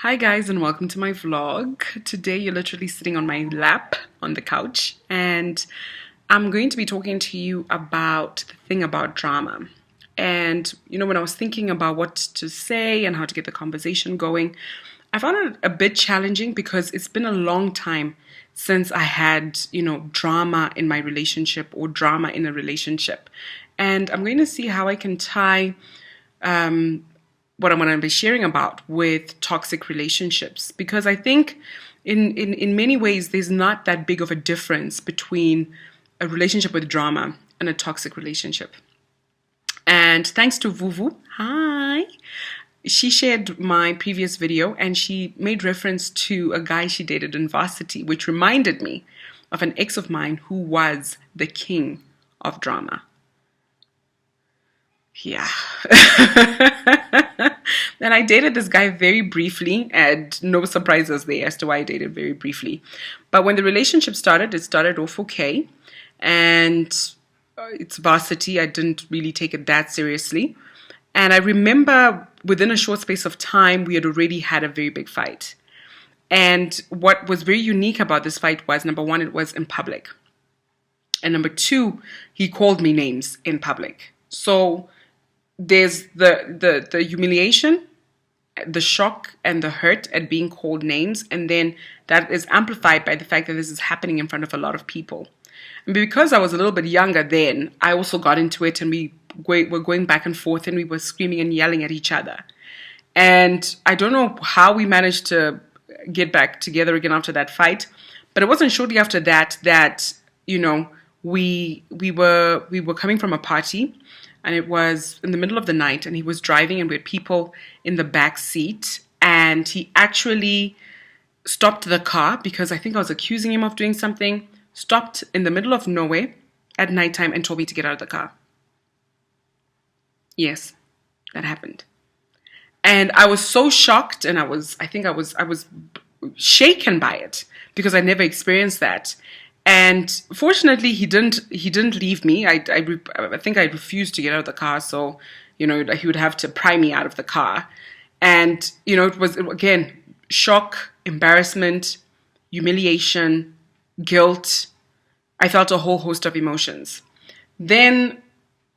Hi guys and welcome to my vlog. Today you're literally sitting on my lap on the couch and I'm going to be talking to you about the thing about drama. And when I was thinking about what to say and how to get the conversation going, I found it a bit challenging because it's been a long time since I had, drama in my relationship or drama in a relationship. And I'm going to see how I can tie what I'm going to be sharing about with toxic relationships, because I think in many ways there's not that big of a difference between a relationship with drama and a toxic relationship. And thanks to Vuvu, hi, she shared my previous video and she made reference to a guy she dated in varsity, which reminded me of an ex of mine who was the king of drama. Yeah. And I dated this guy very briefly, and no surprises there as to why I dated very briefly. But when the relationship started, it started off okay. And it's varsity. I didn't really take it that seriously. And I remember within a short space of time, we had already had a very big fight. And what was very unique about this fight was, number one, it was in public. And number two, he called me names in public. So there's the humiliation, the shock and the hurt at being called names, and then that is amplified by the fact that this is happening in front of a lot of people. And because I was a little bit younger then, I also got into it, and we were going back and forth, and we were screaming and yelling at each other. And I don't know how we managed to get back together again after that fight, but it wasn't shortly after that we were coming from a party. And it was in the middle of the night, and he was driving, and we had people in the back seat. And he actually stopped the car because I think I was accusing him of doing something. Stopped in the middle of nowhere at nighttime and told me to get out of the car. Yes, that happened. And I was so shocked, and I was shaken by it because I never experienced that. And fortunately, he didn't leave me. I think I refused to get out of the car, so he would have to pry me out of the car. And it was, again, shock, embarrassment, humiliation, guilt. I felt a whole host of emotions. Then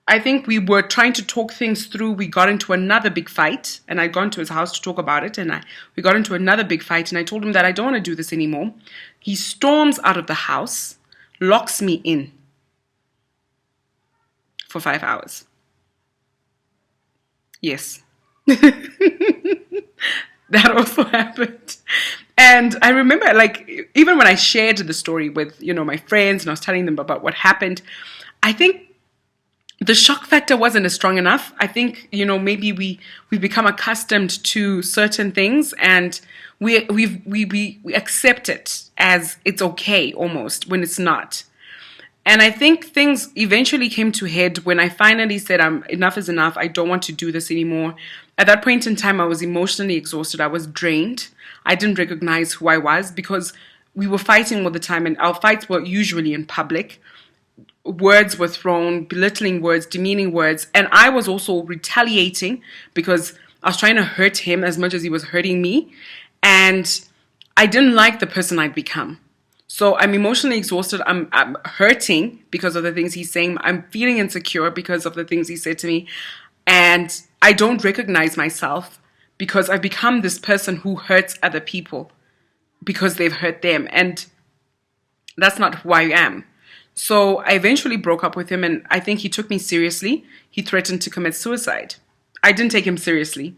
I think we were trying to talk things through. We got into another big fight, and I'd gone to his house to talk about it, and we got into another big fight, and I told him that I don't want to do this anymore. He storms out of the house, locks me in for 5 hours. Yes. That also happened. And I remember, even when I shared the story with, my friends, and I was telling them about what happened, I think the shock factor wasn't as strong enough. I think, maybe we've become accustomed to certain things, and we accept it as it's okay almost when it's not. And I think things eventually came to head when I finally said, enough is enough. I don't want to do this anymore. At that point in time, I was emotionally exhausted. I was drained. I didn't recognize who I was because we were fighting all the time, and our fights were usually in public. Words were thrown, belittling words, demeaning words, and I was also retaliating because I was trying to hurt him as much as he was hurting me, and I didn't like the person I'd become. So I'm emotionally exhausted. I'm hurting because of the things he's saying. I'm feeling insecure because of the things he said to me, and I don't recognize myself because I've become this person who hurts other people because they've hurt them, and that's not who I am. So I eventually broke up with him, and I think he took me seriously. He threatened to commit suicide. I didn't take him seriously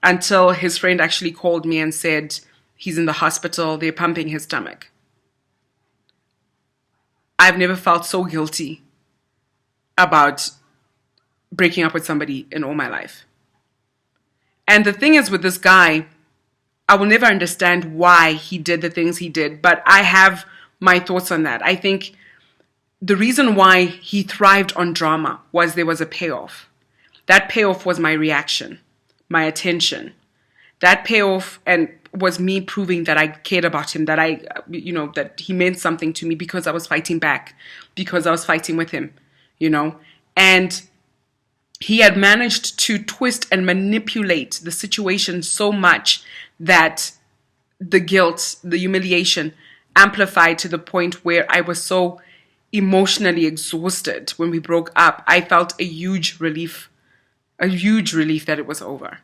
until his friend actually called me and said he's in the hospital, they're pumping his stomach. I've never felt so guilty about breaking up with somebody in all my life. And the thing is with this guy, I will never understand why he did the things he did, but I have my thoughts on that. I think the reason why he thrived on drama was there was a payoff. That payoff was my reaction, my attention. That payoff and was me proving that I cared about him, that that he meant something to me because I was fighting back, because I was fighting with him, And he had managed to twist and manipulate the situation so much that the guilt, the humiliation amplified to the point where I was so emotionally exhausted when we broke up. I felt a huge relief that it was over.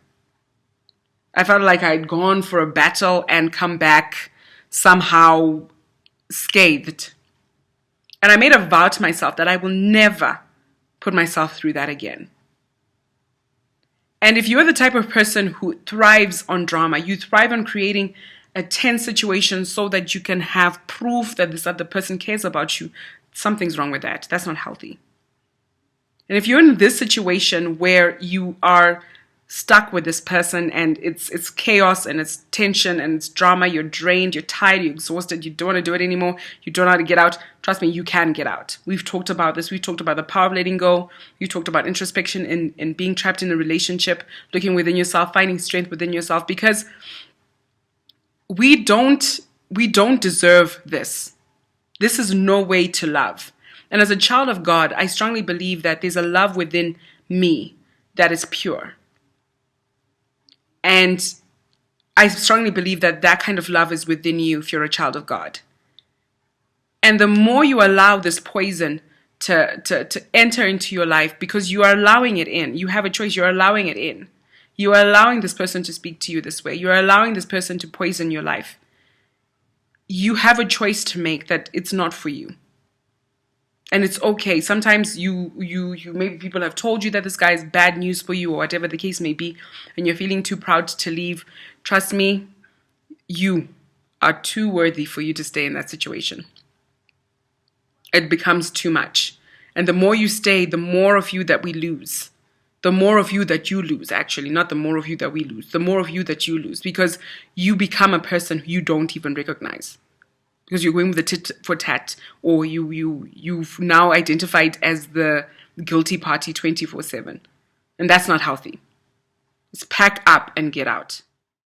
I felt like I'd gone for a battle and come back somehow scathed. And I made a vow to myself that I will never put myself through that again. And if you're the type of person who thrives on drama, you thrive on creating a tense situation so that you can have proof that this other person cares about you, something's wrong with that. That's not healthy. And if you're in this situation where you are stuck with this person and it's chaos and it's tension and it's drama, you're drained, you're tired, you're exhausted, you don't want to do it anymore, you don't know how to get out, trust me, you can get out. We've talked about this. We've talked about the power of letting go. You talked about introspection and being trapped in a relationship, looking within yourself, finding strength within yourself, because we don't deserve this. This is no way to love. And as a child of God, I strongly believe that there's a love within me that is pure. And I strongly believe that that kind of love is within you if you're a child of God. And the more you allow this poison to enter into your life, because you are allowing it in, you have a choice, you're allowing it in. You are allowing this person to speak to you this way. You're allowing this person to poison your life. You have a choice to make that it's not for you. And it's okay. Sometimes you maybe people have told you that this guy is bad news for you or whatever the case may be, and you're feeling too proud to leave. Trust me, you are too worthy for you to stay in that situation. It becomes too much. And the more you stay, the more of you that we lose. The more of you that you lose, actually, not the more of you that we lose. The more of you that you lose, because you become a person who you don't even recognize. Because you're going with the tit for tat, or you've now identified as the guilty party 24/7. And that's not healthy. Just pack up and get out.